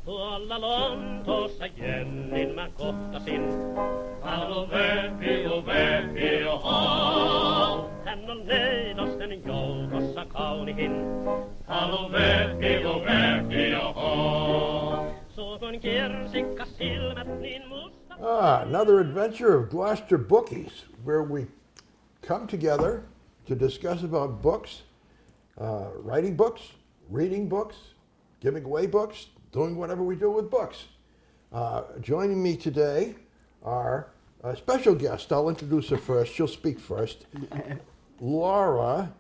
Tuolla Lontoossa Jennin mä kohtasin. Halo Vepi, ho. Hän on neitosten joukossa kaunihin. Halo Vepi, ho. Suukon kirsikka silmät niin musta. Another adventure of Gloucester Bookies, where we come together to discuss about books, writing books, reading books, giving away books, doing whatever we do with books. Joining me today are a special guest. I'll introduce her first. She'll speak first. Laura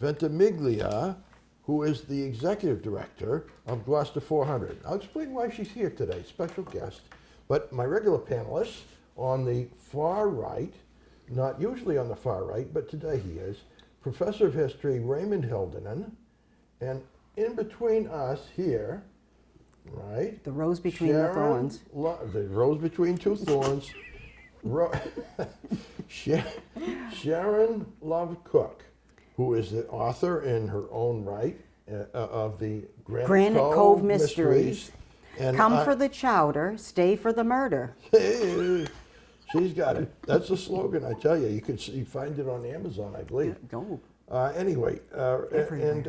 Ventimiglia, who is the executive director of Gloucester 400. I'll explain why she's here today, special guest. But my regular panelists on the far right, not usually on the far right, but today he is, Professor of History Raymond Hildenen, and in between us here, right? The rose between the thorns. The rose between two thorns. Sharon Love Cook, who is the author in her own right of the Granite Cove Mysteries. And come for the chowder, stay for the murder. Hey, she's got it. That's the slogan, I tell you. You can find it on Amazon, I believe. Go. Anyway, and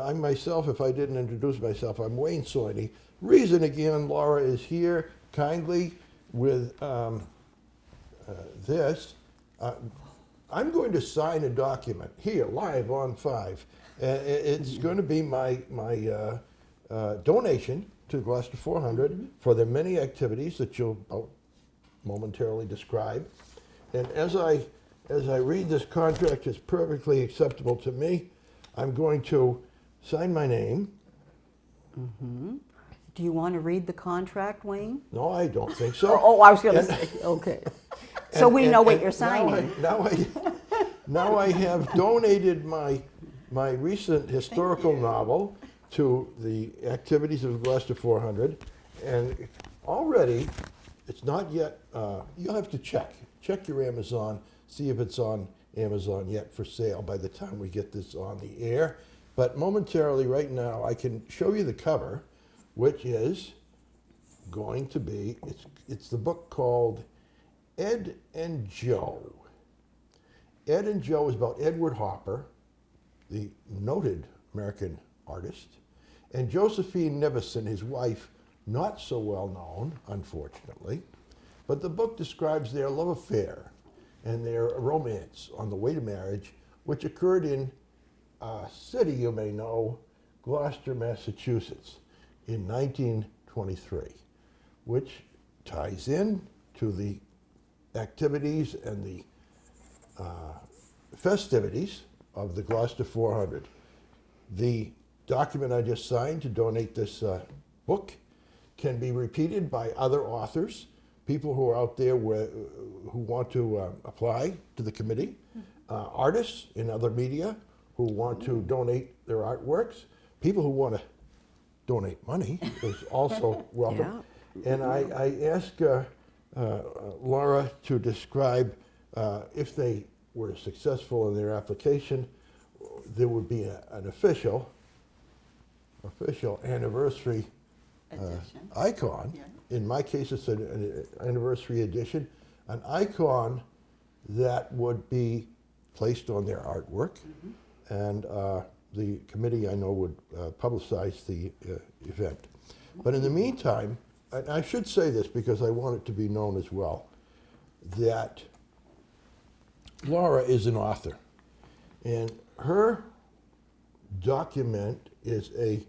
I myself, if I didn't introduce myself, I'm Wayne Soiney. Reason again, Laura is here kindly with this. I'm going to sign a document here, live on 5. It's going to be my donation to Gloucester 400 for the many activities that you'll momentarily describe. And as I read this contract, it's perfectly acceptable to me. I'm going to sign my name. Mm-hmm. Do you want to read the contract, Wayne? No, I don't think so. I was going to say, okay. So we know what you're signing. Now I have donated my recent historical novel to the activities of Gloucester 400, and already, it's not yet, you'll have to check your Amazon, see if it's on Amazon yet for sale by the time we get this on the air. But momentarily, right now, I can show you the cover, which is going to be, it's the book called Ed and Joe. Ed and Joe is about Edward Hopper, the noted American artist, and Josephine Nevison, his wife, not so well known, unfortunately. But the book describes their love affair and their romance on the way to marriage, which occurred in a city you may know, Gloucester, Massachusetts, in 1923, which ties in to the activities and the festivities of the Gloucester 400. The document I just signed to donate this book can be repeated by other authors, people who are out there who want to apply to the committee, artists in other media who want to donate their artworks, people who want to donate money is also welcome. Yeah. And I asked Laura to describe if they were successful in their application, there would be an official anniversary icon. Yeah. In my case, it's an anniversary edition, an icon that would be placed on their artwork, and the committee, I know, would publicize the event. But in the meantime, and I should say this because I want it to be known as well, that Laura is an author, and her document is a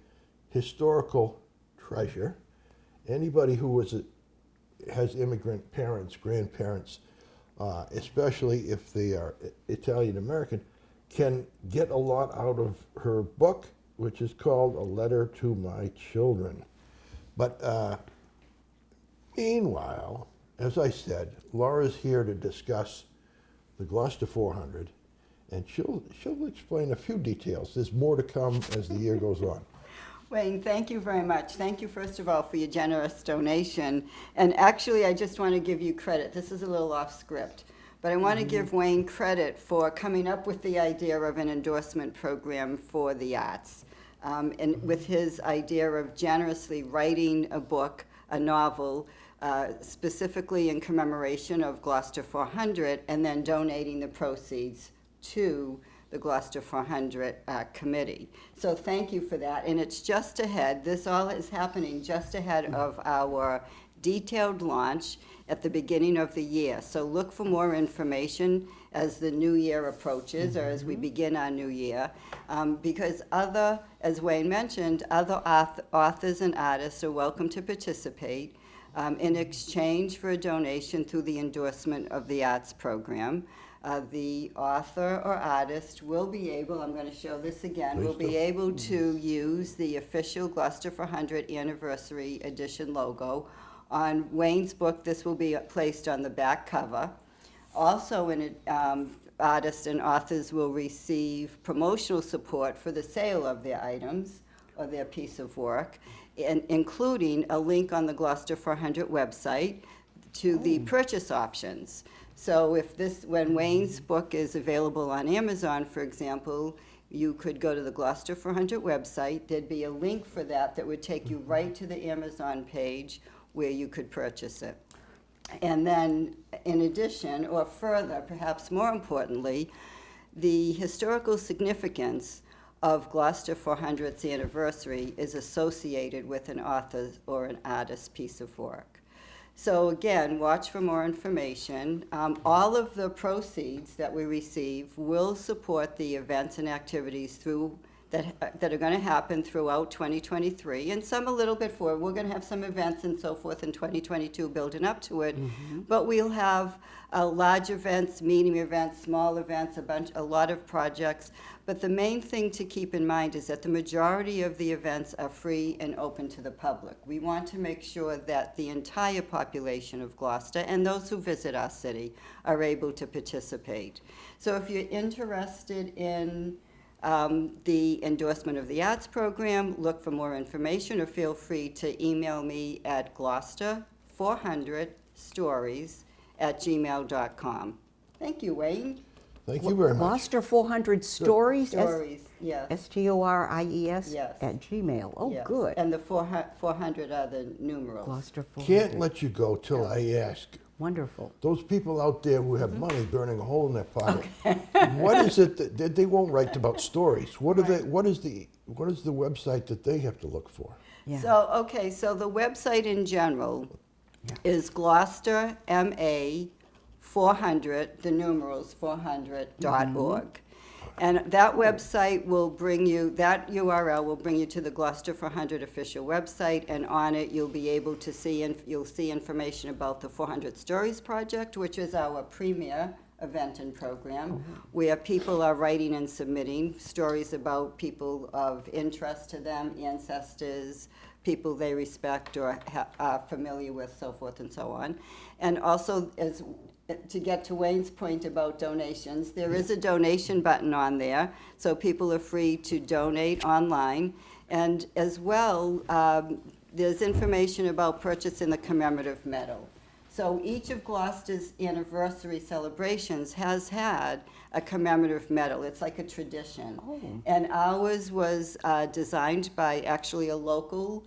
historical treasure. Anybody who has immigrant parents, grandparents, especially if they are Italian American, can get a lot out of her book, which is called A Letter to My Children. But meanwhile, as I said, Laura's here to discuss the Gloucester 400, and she'll explain a few details. There's more to come as the year goes on. Wayne, thank you very much. Thank you, first of all, for your generous donation. And actually, I just want to give you credit. This is a little off script. But I want to give Wayne credit for coming up with the idea of an endorsement program for the arts. And with his idea of generously writing a book, a novel, specifically in commemoration of Gloucester 400, and then donating the proceeds to the Gloucester 400 committee. So thank you for that. And it's just ahead, this all is happening just ahead of our detailed launch at the beginning of the year. So look for more information as the new year approaches, or as we begin our new year, because as Wayne mentioned, other authors and artists are welcome to participate in exchange for a donation through the endorsement of the arts program. The author or artist will be able, I'm going to show this again, will be able to use the official Gloucester 400 Anniversary Edition logo. On Wayne's book, this will be placed on the back cover. Also, artists and authors will receive promotional support for the sale of their items or their piece of work, including a link on the Gloucester 400 website to the purchase options. So when Wayne's book is available on Amazon, for example, you could go to the Gloucester 400 website. There'd be a link for that would take you right to the Amazon page where you could purchase it. And then, in addition, or further, perhaps more importantly, the historical significance of Gloucester 400's anniversary is associated with an author's or an artist's piece of work. So again, watch for more information. All of the proceeds that we receive will support the events and activities that are going to happen throughout 2023, and some a little bit forward. We're going to have some events and so forth in 2022 building up to it, but we'll have large events, medium events, small events, a lot of projects. But the main thing to keep in mind is that the majority of the events are free and open to the public. We want to make sure that the entire population of Gloucester and those who visit our city are able to participate. So if you're interested in the endorsement of the arts program, look for more information, or feel free to email me at gloucester400stories@gmail.com. Thank you, Wayne. Thank you very much. Gloucester 400 Stories? Stories, yes. STORIES Yes. at Gmail. Oh, Yes. good. And the 400 are the numerals. Gloucester 400. Can't let you go till I ask. Wonderful. Those people out there who have money burning a hole in their pocket, what is it that they won't write about stories? What is the website that they have to look for? Yeah. So the website in general is Gloucester MA 400, the numerals 400.org. And that website will bring you, that URL will bring you to the Gloucester 400 official website, and on it you'll be able to see, you'll see information about the 400 Stories Project, which is our premier event and program, where people are writing and submitting stories about people of interest to them, ancestors, people they respect or are familiar with, so forth and so on. And also, to get to Wayne's point about donations, there is a donation button on there, so people are free to donate online. And as well, there's information about purchasing the Commemorative Medal. So each of Gloucester's anniversary celebrations has had a commemorative medal. It's like a tradition. And ours was designed by actually a local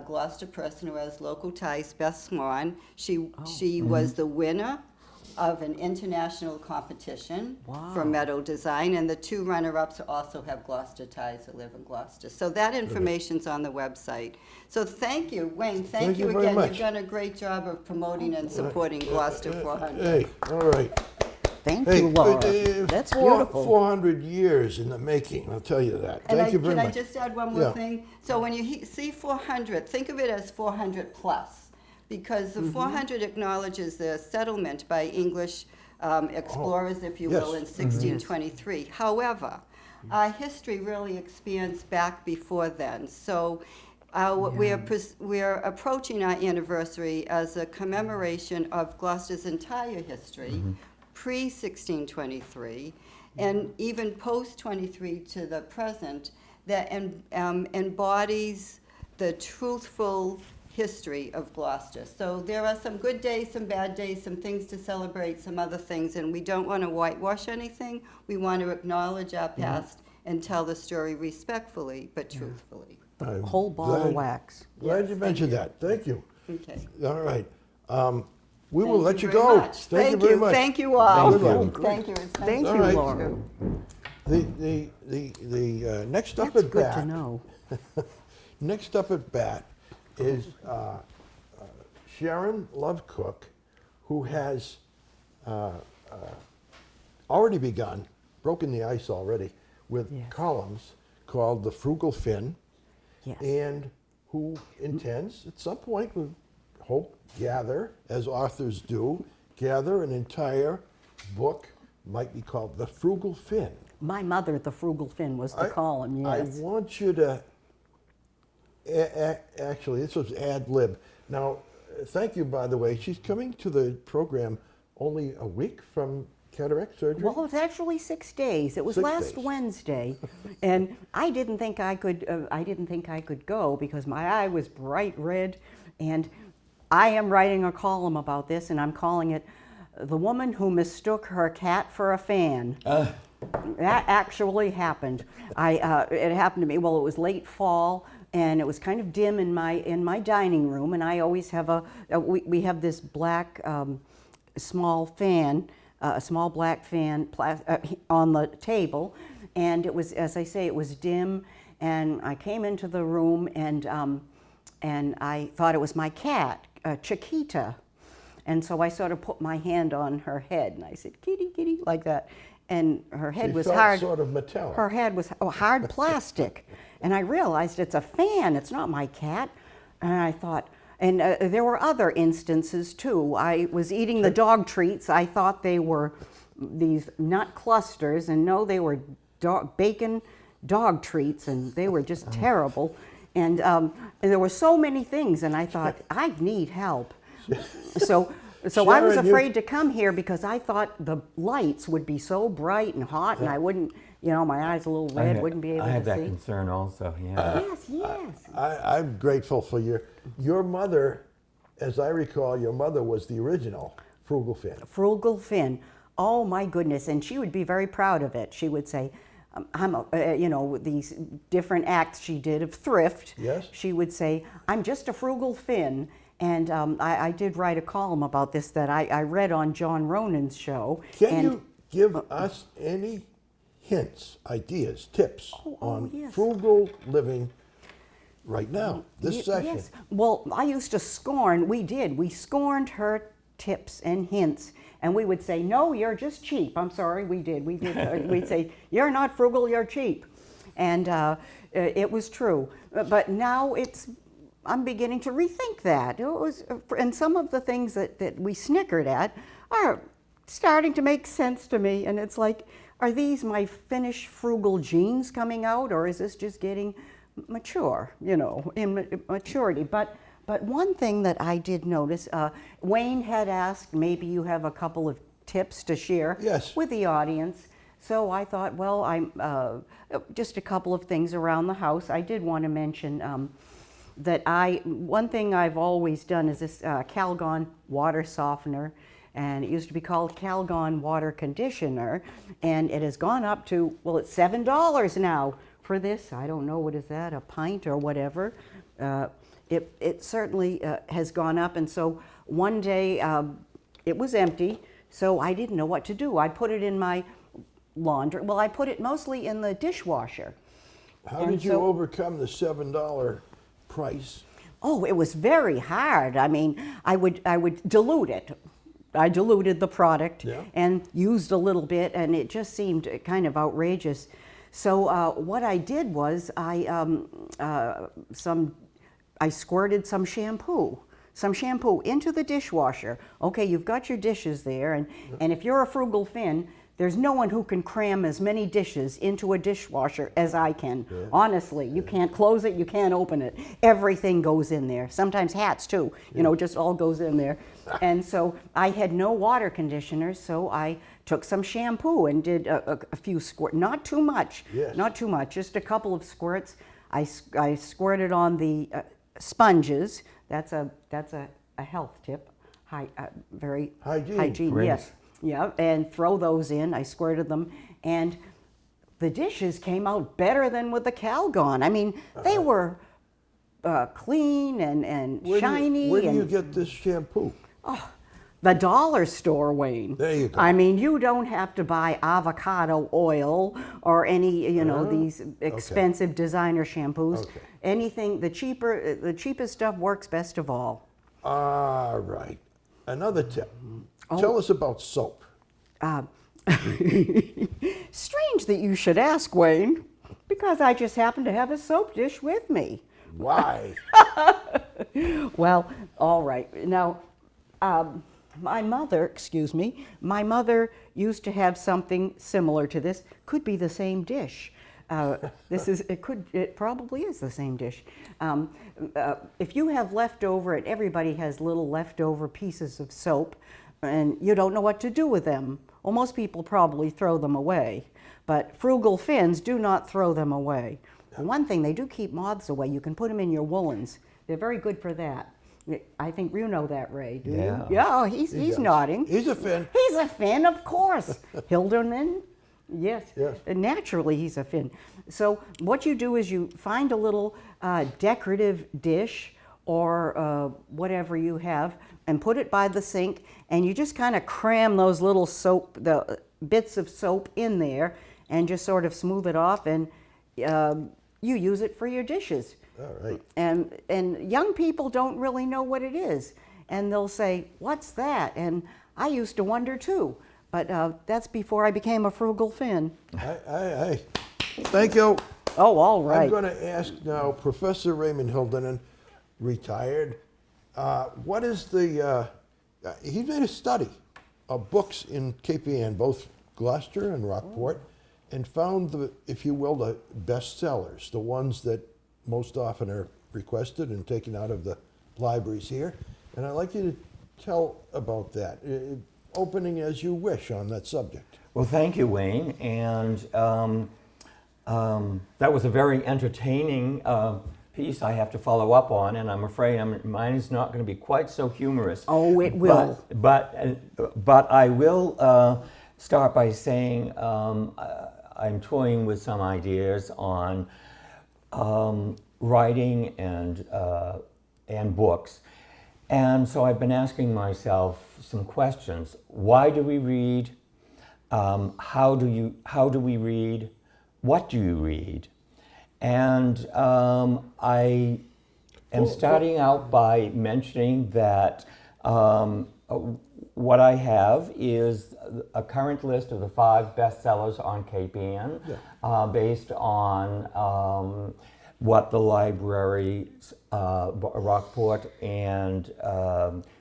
Gloucester person who has local ties, Beth Swan. She was the winner of an international competition for medal design, and the two runner-ups also have Gloucester ties who live in Gloucester. So that information's on the website. So thank you, Wayne. Thank you very again. much. You've done a great job of promoting and supporting Gloucester 400. Hey, all right. Thank you, Laura. That's beautiful. 400 years in the making, I'll tell you that. Thank you very much. Can I just add one more thing? So when you see 400, think of it as 400 plus. Because the 400 acknowledges the settlement by English explorers, if you will, in 1623. However, our history really expands back before then. So we're approaching our anniversary as a commemoration of Gloucester's entire history, pre-1623, and even post-23 to the present, that embodies the truthful history of Gloucester. So there are some good days, some bad days, some things to celebrate, some other things, and we don't want to whitewash anything. We want to acknowledge our past and tell the story respectfully but truthfully. I'm Whole ball of glad- wax. Glad Yes, you thank mentioned you. that. Thank you. Okay. All right. We will Thank let you very go. much. Thank you very much. Thank you all. Good luck. Thank you. It's nice Thank to All you, right. Laura. The next up That's at good bat. to know. Next up at bat is Sharon Lovecook, who has already begun, broken the ice already, with Yes. columns called the Frugal Fin, Yes. and who intends at some point, we hope, gather, as authors do, gather an entire book, might be called The Frugal Fin. My mother, the Frugal Fin, was the column, yes. I want you to, actually, this was ad lib. Now, thank you, by the way. She's coming to the program only a week from cataract surgery. Well, it's actually 6 days. It was 6 last days. Wednesday, and I didn't think I could. I didn't think I could go because my eye was bright red, and I am writing a column about this, and I'm calling it "The Woman Who Mistook Her Cat for a Fan." That actually happened. It happened to me. Well, it was late fall, and it was kind of dim in my dining room, and I always have we have this black small fan. A small black fan on the table, and it was, as I say, it was dim, and I came into the room, and I thought it was my cat, Chiquita, and so I sort of put my hand on her head, and I said, "Kitty, kitty," like that, and her head She was felt hard. sort of metallic. Her head was hard plastic, and I realized it's a fan. It's not my cat, and I thought. And there were other instances too. I was eating the dog treats. I thought they were these nut clusters, and no, they were bacon dog treats, and they were just terrible. And there were so many things, and I thought, I need help. So I was Sharon, afraid to come here because I thought the lights would be so bright and hot, and I wouldn't, my eyes a little red, wouldn't be able to see. I have that concern also, yeah. Yes. I'm grateful for your mother. As I recall, your mother was the original Frugal Fin. Frugal Fin. Oh my goodness, and she would be very proud of it. She would say, these different acts she did of thrift. Yes. She would say, "I'm just a Frugal Fin." And I did write a column about this that I read on John Ronan's show. Can you give us any hints, ideas, tips on yes. frugal living right now, this session? Yes. Well, I used to scorn, we scorned her tips and hints. And we would say, "No, you're just cheap." I'm sorry, we did. We'd say, "You're not frugal, you're cheap." And it was true. But now I'm beginning to rethink that. And some of the things that we snickered at are starting to make sense to me. And it's like, are these my Finnish frugal genes coming out, or is this just getting mature, in maturity? But one thing that I did notice, Wayne had asked, maybe you have a couple of tips to share Yes. with the audience. So I thought, well, I'm just a couple of things around the house. I did want to mention that one thing I've always done is this Calgon water softener, and it used to be called Calgon water conditioner, and it has gone up to, well, it's $7 now for this. I don't know, what is that, a pint or whatever. It certainly has gone up, and so one day it was empty, so I didn't know what to do. I put it in my laundry. Well, I put it mostly in the dishwasher. How did you overcome the $7 price? Oh, it was very hard. I mean, I would dilute it. I diluted the product and used a little bit, and it just seemed kind of outrageous. So what I did was I squirted some shampoo into the dishwasher. Okay, you've got your dishes there, and if you're a Frugal Fin, there's no one who can cram as many dishes into a dishwasher as I can. Yeah. Honestly, you can't close it, you can't open it. Everything goes in there. Sometimes hats too, just all goes in there. And so I had no water conditioner, so I took some shampoo and did a few squirts. Not too much, not too much, just a couple of squirts. I squirted on the sponges, That's a health tip. Very Hygiene. Great. yes. Yeah, and throw those in. I squirted them, and the dishes came out better than with the Calgon. I mean, they were clean and shiny. Where do you and get this shampoo? the dollar store, Wayne. There you go. I mean, you don't have to buy avocado oil or any, these expensive designer shampoos. Okay. Anything, the cheapest stuff works best of all. All right. Another tip. Oh. Tell us about soap. Strange that you should ask, Wayne, because I just happen to have a soap dish with me. Why? Well, all right. Now, my mother used to have something similar to this. Could be the same dish. It probably is the same dish. If you have leftover, and everybody has little leftover pieces of soap, and you don't know what to do with them, well, most people probably throw them away. But frugal Finns do not throw them away. One thing, they do keep moths away. You can put them in your woolens. They're very good for that. I think you know that, Ray, do Yeah. you? Yeah, he's nodding. He's a Finn. He's a Finn, of course. Hilderman, yes. Yes. Naturally, he's a Finn. So what you do is you find a little decorative dish or whatever you have and put it by the sink, and you just kind of cram those little the bits of soap in there and just sort of smooth it off, and you use it for your dishes. All right. And young people don't really know what it is, and they'll say, "What's that?" And I used to wonder too, but that's before I became a frugal Finn. Thank you. Oh, all right. I'm going to ask now Professor Raymond Hildenan, retired. What is he made a study of books in Cape Ann, both Gloucester and Rockport, and found if you will, the bestsellers, the ones that most often are requested and taken out of the libraries here. And I'd like you to tell about that, opening as you wish on that subject. Well, thank you, Wayne. And that was a very entertaining piece I have to follow up on, and I'm afraid mine is not going to be quite so humorous. Oh, it will. But I will start by saying I'm toying with some ideas on writing and books. And so I've been asking myself some questions. Why do we read? How do we read? What do you read? And I am starting out by mentioning that what I have is a current list of the 5 bestsellers on Cape Ann, based on what the libraries, Rockport and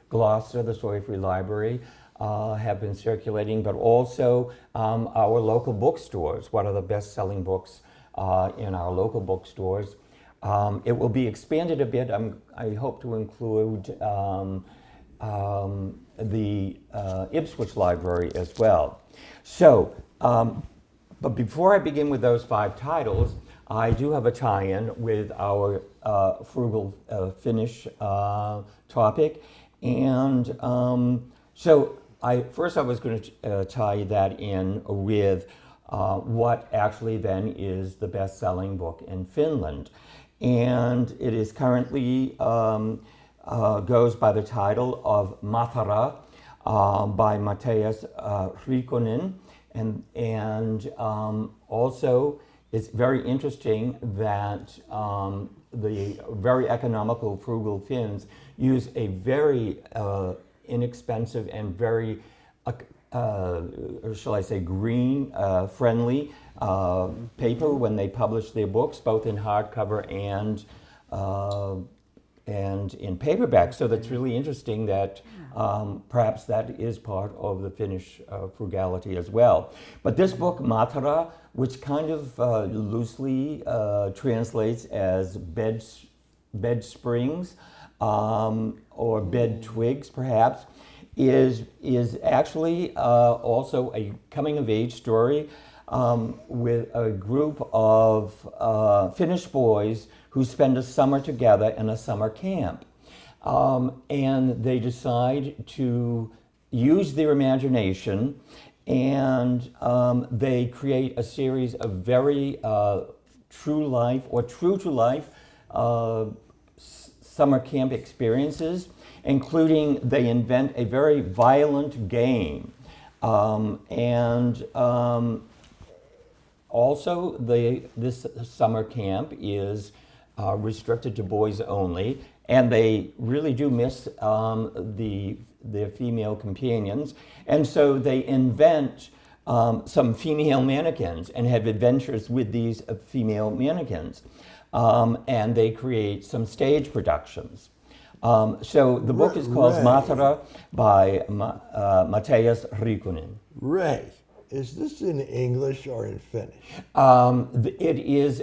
Gloucester, the Story Free Library, have been circulating, but also our local bookstores. What are the best-selling books in our local bookstores? It will be expanded a bit. I hope to include the Ipswich Library as well. So, but before I begin with those 5 titles, I do have a tie-in with our frugal Finnish topic, and so I was going to tie that in with what actually then is the best-selling book in Finland, and it is currently goes by the title of Matara by Mattias Rikonen, and also it's very interesting that the very economical frugal Finns use a very inexpensive and very, shall I say, green friendly paper when they publish their books, both in hardcover and in paperback. So that's really interesting that perhaps that is part of the Finnish frugality as well. But this book, Matara, which kind of loosely translates as bed springs or bed twigs, perhaps, is actually also a coming-of-age story with a group of Finnish boys who spend a summer together in a summer camp. and they decide to use their imagination, and they create a series of very true to life summer camp experiences, including they invent a very violent game. Also, this summer camp is restricted to boys only, and they really do miss their female companions, and so they invent some female mannequins and have adventures with these female mannequins, and they create some stage productions. So the book is called Ray. Matara by Matthias Rikkonen. Ray, is this in English or in Finnish? It is.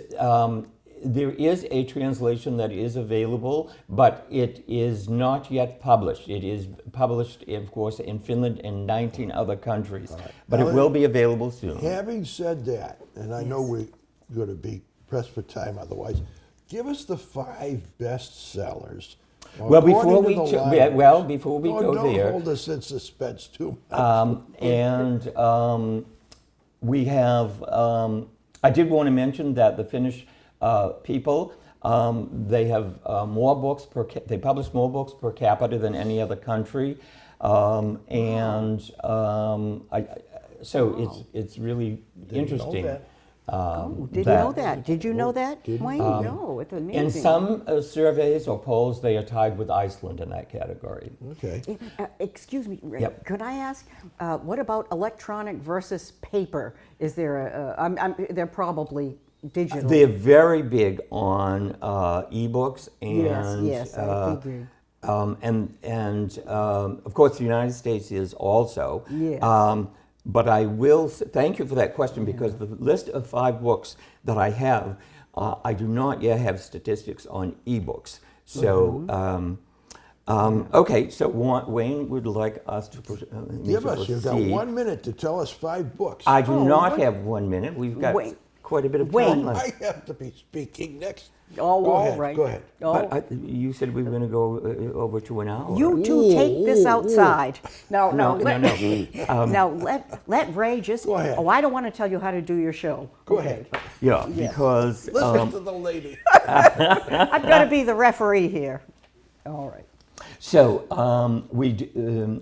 There is a translation that is available, but it is not yet published. It is published, of course, in Finland and 19 other countries, but Now, it will be available soon. Having said that, and I know we're going to be pressed for time otherwise, give us the 5 best sellers. Well, before according we to the go don't there, hold us in suspense too much. we have. I did want to mention that the Finnish people, they have more books they publish more books per capita than any other country, it's really interesting. Didn't know that. Did you know that, Wayne? No, it's amazing. In some surveys or polls, they are tied with Iceland in that category. Okay. Excuse me, Ray, Yep. could I ask, what about electronic versus paper? Is there they're probably digital. They're very big on ebooks and Yes, I figured. Of course the United States is also. Yes. But I will thank you for that question, because the list of 5 books that I have, I do not yet have statistics on ebooks. So. Okay, so Wayne would like us to You've got 1 minute to tell us 5 books. I do not have 1 minute. We've got quite a bit of time left. I have to be speaking next. Oh, Go all ahead, right. go ahead. Oh. But you said we were going to go over to an hour. You two take this outside. No. Now let Ray just. Go ahead. Oh, I don't want to tell you how to do your show. Go ahead. Yeah, because Listen to the lady. I've got to be the referee here. All right. so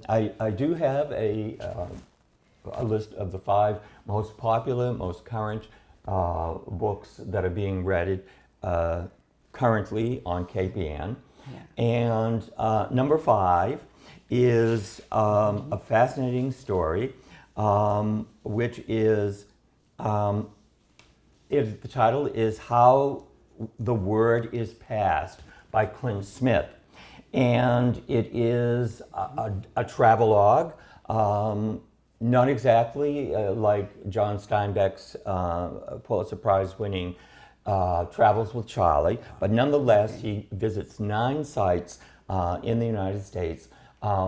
I do have a list of the 5 most popular, most current books that are being read currently on KPN. And number 5 is a fascinating story, which is, the title is How the Word is Passed by Clint Smith. And it is a travelogue, not exactly like John Steinbeck's Pulitzer Prize winning Travels with Charlie, but nonetheless he visits 9 sites in the United States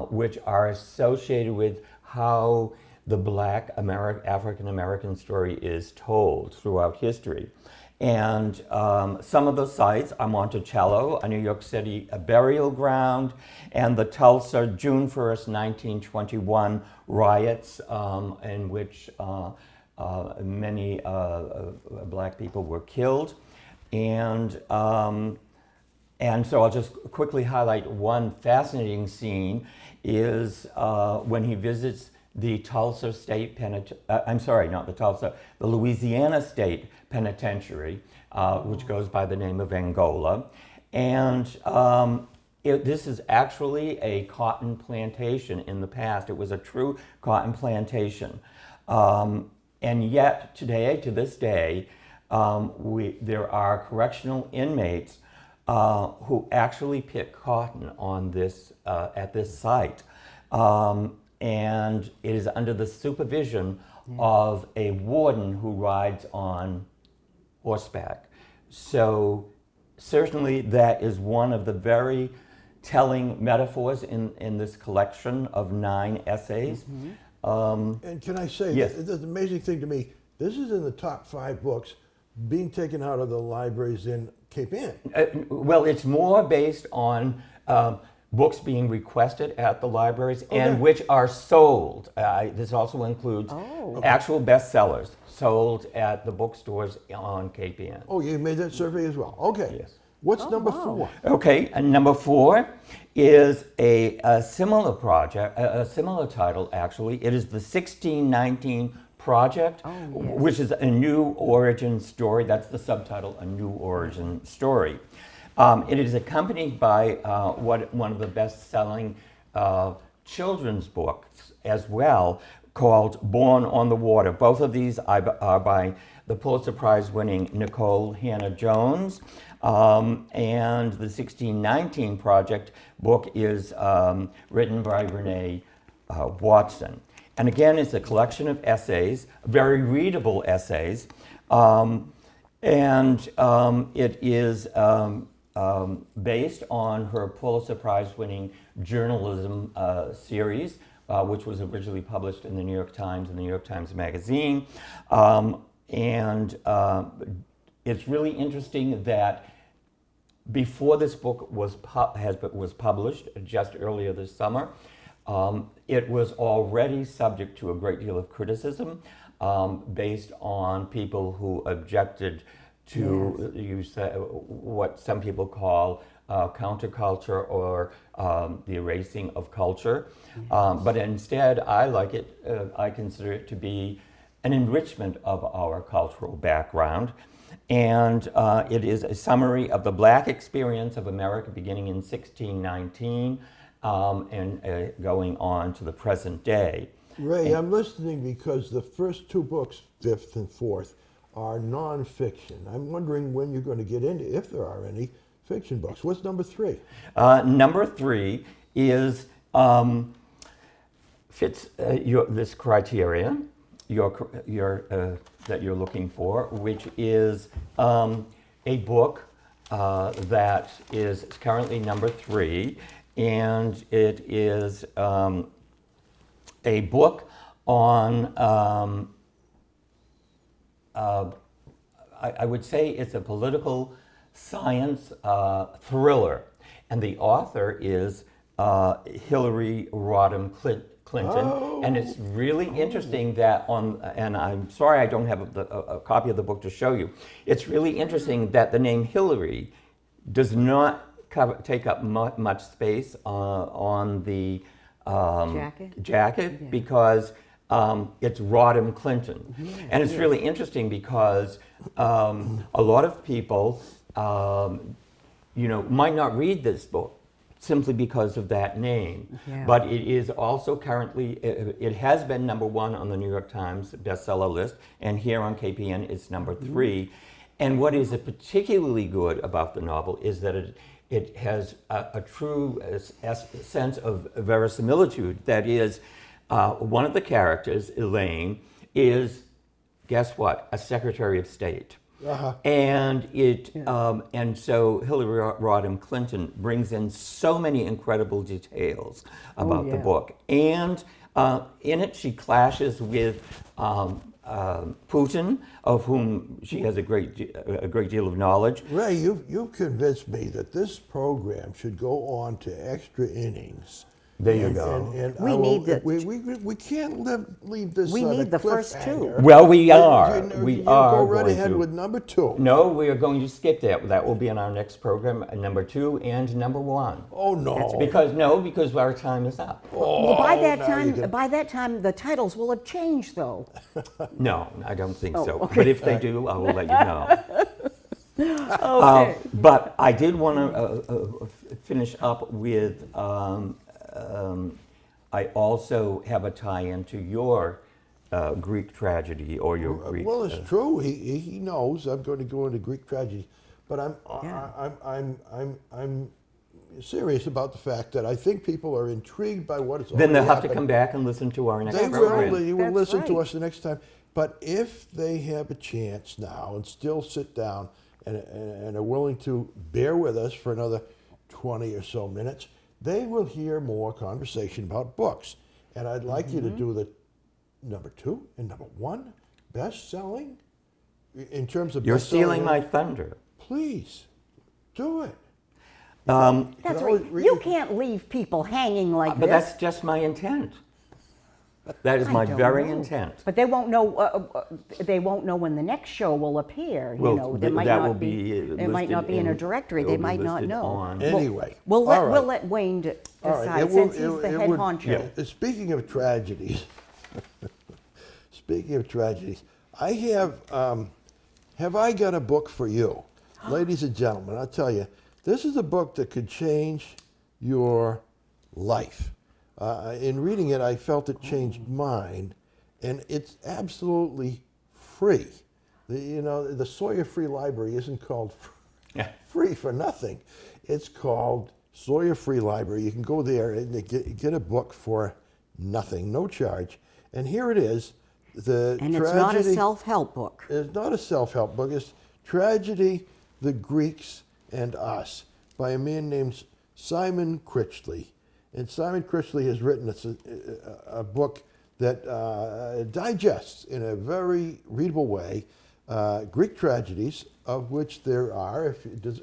which are associated with how the Black African American story is told throughout history. And some of the sites are Monticello, a New York City burial ground, and the Tulsa June 1st, 1921 riots in which many black people were killed. And so I'll just quickly highlight one fascinating scene is when he visits the Tulsa State the Louisiana State Penitentiary, which goes by the name of Angola. And this is actually a cotton plantation in the past. It was a true cotton plantation. And yet today, to this day, there are correctional inmates who actually pick cotton on this at this site. And it is under the supervision of a warden who rides on horseback. So certainly that is one of the very telling metaphors in this collection of 9 essays. And can I say, Yes. the amazing thing to me, this is in the top 5 books being taken out of the libraries in Cape Ann. Well, it's more based on books being requested at the libraries and which are sold. This also includes actual bestsellers sold at the bookstores on KPN. Oh, you made that survey as well. Okay. Yes. What's number wow. 4? Okay, and number 4 is a similar project, a similar title actually. It is the 1619 Project, which is a new origin story. That's the subtitle, a new origin story. It is accompanied by one of the best-selling children's books as well, called Born on the Water. Both of these are by the Pulitzer Prize-winning Nicole Hannah-Jones. And the 1619 Project book is written by Renee Watson. And again, it's a collection of essays, very readable essays, and it is based on her Pulitzer Prize-winning journalism series, which was originally published in the New York Times and the New York Times Magazine. It's really interesting that before this book was published just earlier this summer, it was already subject to a great deal of criticism based on people who objected to what some people call counterculture or the erasing of culture. But instead, I like it, I consider it to be an enrichment of our cultural background. And it is a summary of the Black experience of America beginning in 1619 and going on to the present day. Ray, I'm listening because the first 2 books, 5th and 4th, are nonfiction. I'm wondering when you're going to get into, if there are any, fiction books. What's number 3? Number 3 is fits this criteria that you're looking for, which is a book that is currently number 3, and it is a book on I would say it's a political science thriller, and the author is Hillary Rodham Clinton, and it's really interesting that and I'm sorry I don't have a copy of the book to show you. It's really interesting that the name Hillary does not take up much space on the jacket because it's Rodham Clinton. And it's really interesting because a lot of people, might not read this book simply because of that name. Yeah. But it is also currently, it has been number 1 on the New York Times bestseller list, and here on KPN it's number 3. And what is particularly good about the novel is that it has a true sense of verisimilitude. That is, one of the characters, Elaine, is, guess what, a Secretary of State. And and so Hillary Rodham Clinton brings in so many incredible details about the book. And in it, she clashes with Putin, of whom she has a great deal of knowledge. Ray, you've convinced me that this program should go on to extra innings. There you go. And we can't leave this. We need the first 2. cliffhanger. Well, we are. You are go right going ahead to. with number 2. No, we are going to skip that. That will be in our next program, number 2 and number 1. Oh no! Because our time is up. Well, by that now time, the titles will have changed, though. No, I don't think so. okay. But if they do, I will let you know. Okay. But I did want to finish up with. I also have a tie-in to your Greek tragedy or your Greek. Well, it's true. He knows I'm going to go into Greek tragedy, but I'm serious about the fact that I think people are intrigued by what it's. Then they'll have to happened. come back and listen to our next They program. will. They will That's listen to right. us the next time. But if they have a chance now and still sit down and are willing to bear with us for another 20 or so minutes, they will hear more conversation about books. And I'd like you to do the number 2 and number 1 best-selling in terms of You're best-selling. stealing my thunder. Please do it. That's always right. read- You can't leave people hanging like But this. that's just my intent. That is I my don't very know. intent. But they won't know. They won't know when the next show will appear. Well, You know, there might that not will be. be It might not listed be in a in- directory. it They will be might not listed know. on- Anyway, We'll all right. let Wayne All right, decide it since would- he's the it head would- honcho. Speaking of tragedies, speaking of tragedies, I have I got a book for you, ladies and gentlemen. I'll tell you, this is a book that could change your life. In reading it, I felt it changed mine, and it's absolutely free. The Sawyer Free Library isn't called free for nothing. It's called Sawyer Free Library. You can go there and get a book for nothing, no charge. And here it is. And it's not a self-help book. It's not a self-help book. It's Tragedy, the Greeks and Us by a man named Simon Critchley. And Simon Critchley has written a book that digests in a very readable way Greek tragedies, of which there are, if you just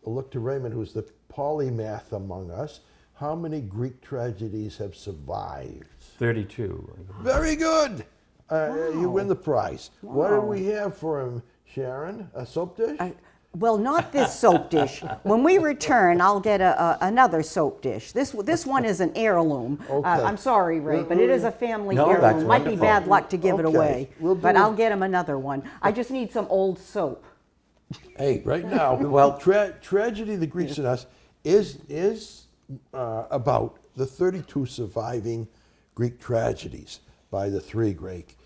look to Raymond, who's the polymath among us, how many Greek tragedies have survived? 32. Very good. You win the prize. What do Wow. we have for him, Sharon? A soap dish? Well, not this soap dish. When we return, I'll get another soap dish. This one is an heirloom. Okay. I'm sorry, Ray, but it is a family No, heirloom. that's Might be wonderful. bad luck to give it Okay. away, We'll do but it. I'll get him another one. I just need some old soap. Hey, right now, Well- Tragedy, the Greeks and Us is about the 32 surviving Greek tragedies by the three Greek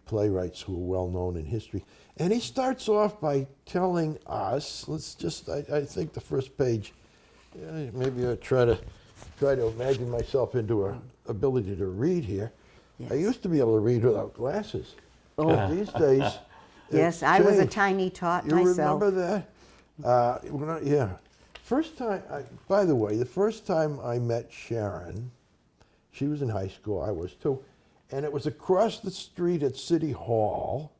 playwrights who are well known in history. And he starts off by telling us, I think the first page, maybe I'll try to imagine myself into an ability to read here. I Yes. used to be able to read without glasses. Oh. But these days, Yes, it's I was a changed. tiny tot You myself. remember that? Yeah. First time, by the way, the first time I met Sharon, she was in high school, I was too, and it was across the street at City Hall,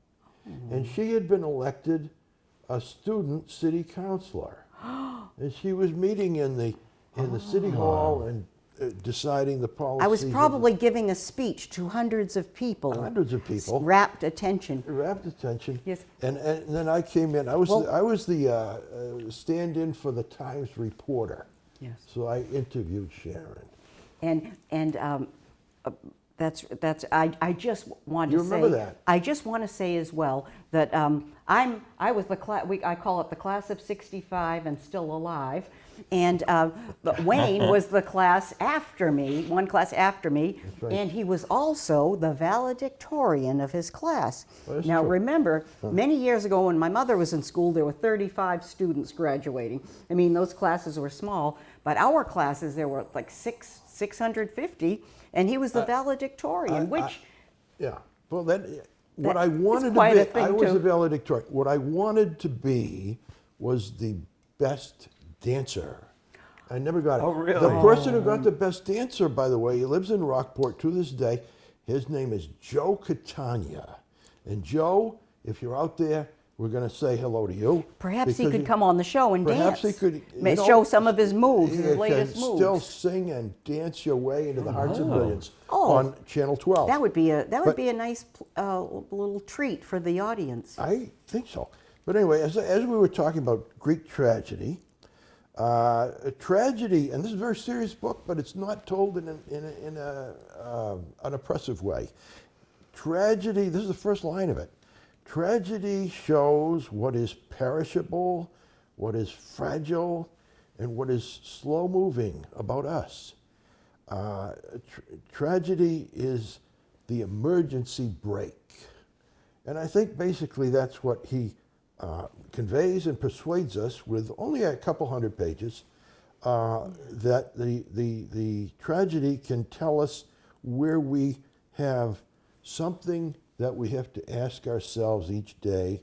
and she had been elected a student city councilor. And she was meeting in the City Hall and deciding the policies. I was of probably giving a speech to hundreds of people. Hundreds of people. Rapt attention. Rapt attention. Yes. And then I came in. I was Well- the stand-in for the Times reporter. Yes. So I interviewed Sharon. I just want You to say. remember that? I just want to say as well that I was the class. I call it the class of '65 and still alive, and but Wayne was the class after me, one class after me, right. and he was also the valedictorian of his class. Well, that's Now true. remember, many years ago when my mother was in school, there were 35 students graduating. I mean, those classes were small, but our classes there were like 650. And he was the valedictorian, which Yeah. Well, what I is wanted quite to a be, thing, I was too. a valedictorian. What I wanted to be was the best dancer. I never got it. Oh, really? The person who got the best dancer, by the way, he lives in Rockport to this day. His name is Joe Catania. And Joe, if you're out there, we're going to say hello to you. perhaps he because could come on the show and Perhaps dance. he could Show some of his moves, he his latest can moves. still sing and dance your way into the hearts of millions Oh. on Channel 12. That would be But- a nice little treat for the audience. I think so. But anyway, as we were talking about Greek tragedy, a tragedy, and this is a very serious book, but it's not told in an oppressive way. Tragedy, this is the first line of it. Tragedy shows what is perishable, what is fragile, and what is slow-moving about us. Tragedy is the emergency brake. And I think basically that's what he conveys and persuades us with only a couple hundred pages, that the tragedy can tell us where we have something that we have to ask ourselves each day,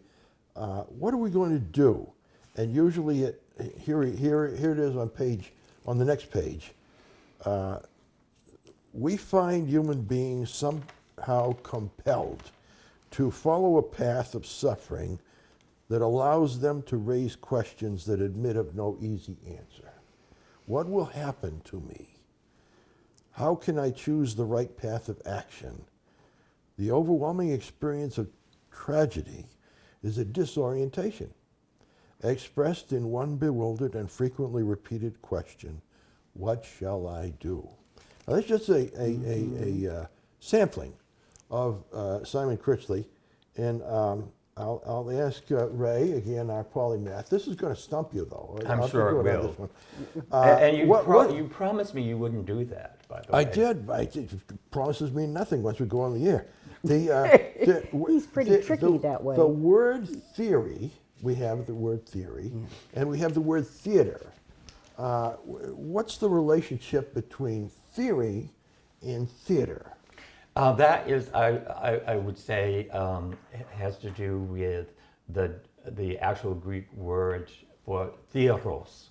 what are we going to do? And usually, here it is on the next page. We find human beings somehow compelled to follow a path of suffering that allows them to raise questions that admit of no easy answer. What will happen to me? How can I choose the right path of action? The overwhelming experience of tragedy is a disorientation, expressed in one bewildered and frequently repeated question, what shall I do? Now, that's just a sampling of Simon Critchley, and I'll ask Ray, again, our polymath. This is going to stump you, though. I'm sure it will. This one. And you promised me you wouldn't do that, by the way. I did. Promises mean nothing once we go on the air. He's pretty tricky that way. The word theory, we have the word theory, and we have the word theater. What's the relationship between theory and theater? That is, I would say, has to do with the actual Greek word for theoros,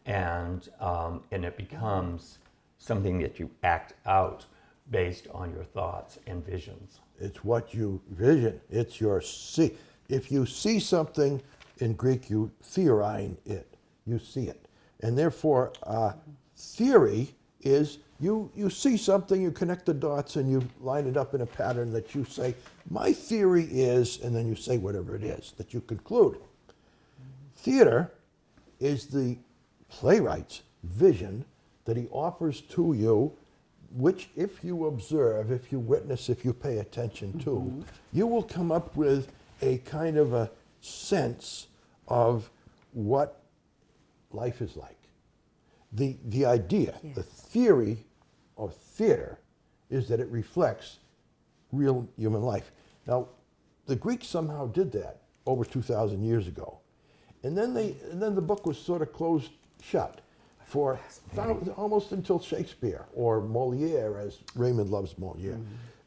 and it becomes something that you act out based on your thoughts and visions. It's what you vision. It's your see. If you see something in Greek, you theorein it. You see it, and therefore, theory is. You see something, you connect the dots, and you line it up in a pattern that you say, my theory is, and then you say whatever it is that you conclude. Theater is the playwright's vision that he offers to you, which if you observe, if you witness, if you pay attention to, you will come up with a kind of a sense of what life is like. The idea, the theory of theater is that it reflects real human life. Now, the Greeks somehow did that over 2,000 years ago. And then the book was sort of closed shut for almost until Shakespeare, or Moliere, as Raymond loves Moliere.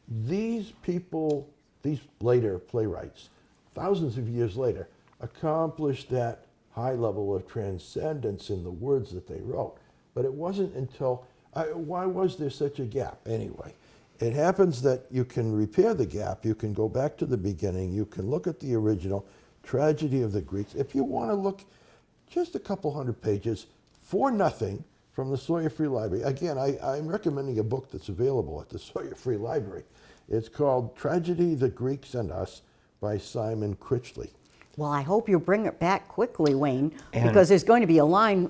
These people, these later playwrights, thousands of years later, accomplished that high level of transcendence in the words that they wrote. But it wasn't until, why was there such a gap anyway? It happens that you can repair the gap, you can go back to the beginning, you can look at the original Tragedy of the Greeks. If you want to look just a couple hundred pages for nothing from the Sawyer Free Library. Again, I'm recommending a book that's available at the Sawyer Free Library. It's called Tragedy, the Greeks and Us by Simon Critchley. Well, I hope you bring it back quickly, Wayne, because there's going to be a line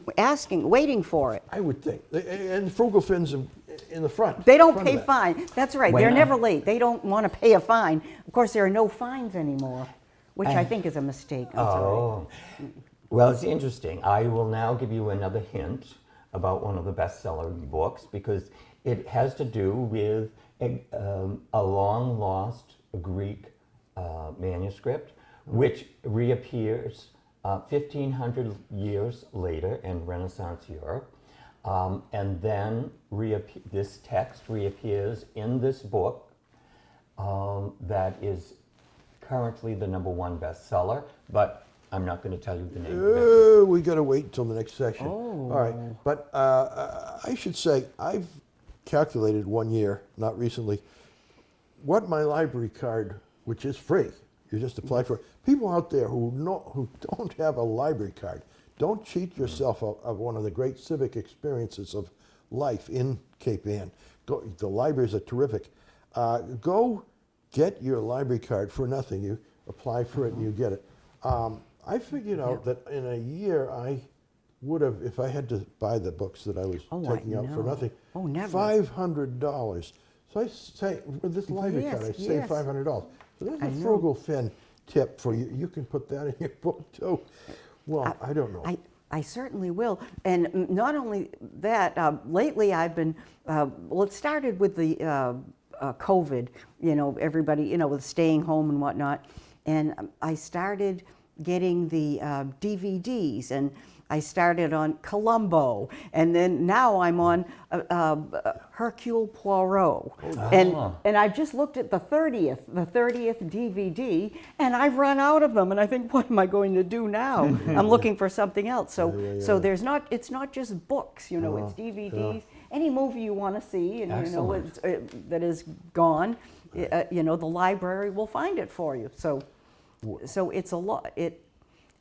waiting for it. I would think. And Frugal Fins in the front. They don't pay fine. That's right. Wayne, They're never late. They don't want to pay a fine. Of course, there are no fines anymore, which I think is a mistake. I'm sorry. Well, it's interesting. I will now give you another hint about one of the bestseller books, because it has to do with a long-lost Greek manuscript, which reappears 1,500 years later in Renaissance Europe. And then this text reappears in this book that is currently the #1 bestseller, but I'm not going to tell you the name of it. We got to wait until the next session. Oh. All right. But I should say, I've calculated one year, not recently, what my library card, which is free, you just apply for it. People out there who don't have a library card, don't cheat yourself of one of the great civic experiences of life in Cape Ann. The libraries are terrific. Go get your library card for nothing. You apply for it and you get it. I figured out that in a year I would have, if I had to buy the books that I was taking out for nothing, $500. So I say, with this library card, I save $500. So there's a Frugal Fin tip for you. You can put that in your book too. Well, I don't know. I certainly will. And not only that, lately I've been, well, it started with the COVID, everybody, with staying home and whatnot. And I started getting the DVDs, and I started on Columbo, and then now I'm on Hercule Poirot. And I've just looked at the 30th DVD, and I've run out of them, and I think, what am I going to do now? I'm looking for something else. So it's not just books, it's DVDs. Any movie you want to see, and that is gone, the library will find it for you. So it's a lot.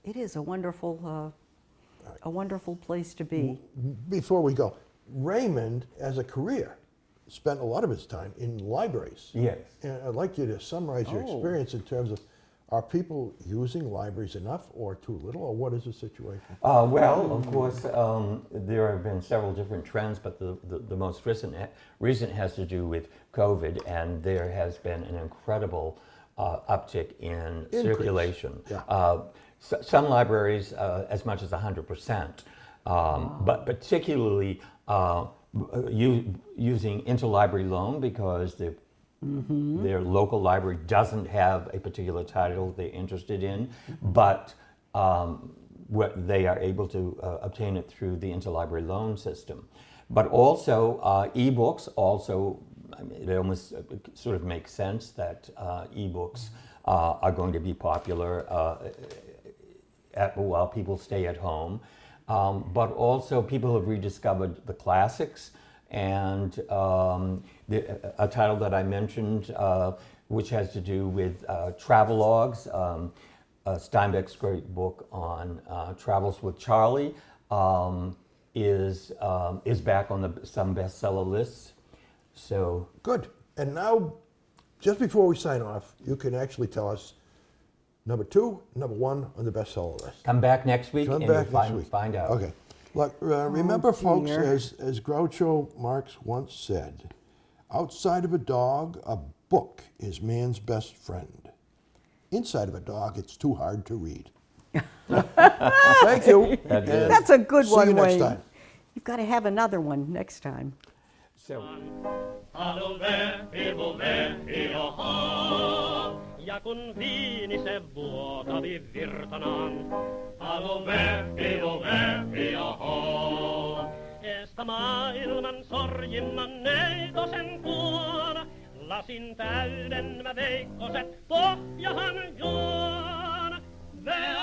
It is a wonderful place to be. Before we go, Raymond, as a career, spent a lot of his time in libraries. Yes. And I'd like you to summarize your experience in terms of, are people using libraries enough or too little, or what is the situation? Well, of course, there have been several different trends, but the most recent has to do with COVID, and there has been an incredible uptick in circulation. Yeah. Some libraries as much as 100%, but particularly using interlibrary loan because their local library doesn't have a particular title they're interested in, but what they are able to obtain it through the interlibrary loan system. But also e-books also, I mean, it almost sort of makes sense that e-books are going to be popular while people stay at home. But also people have rediscovered the classics, and a title that I mentioned, which has to do with travelogues, Steinbeck's great book on travels with Charlie, is back on some bestseller lists. So Good. And now, just before we sign off, you can actually tell us number 2, number 1 on the bestseller list. come back next week Come and back you'll next week. find out. Okay. Look, remember, folks, dear. as Groucho Marx once said, outside of a dog, a book is man's best friend. Inside of a dog, it's too hard to read. Thank you. That's it. That's a good one, See you next Wayne. time. You've got to have another one next time. So. Ja kun viini se vuotavi virtanaan, alo vähi, oho. Estä maailman sorjimman neitosen kuona, lasin täyden mä veikkoset pohjahan juona. Ve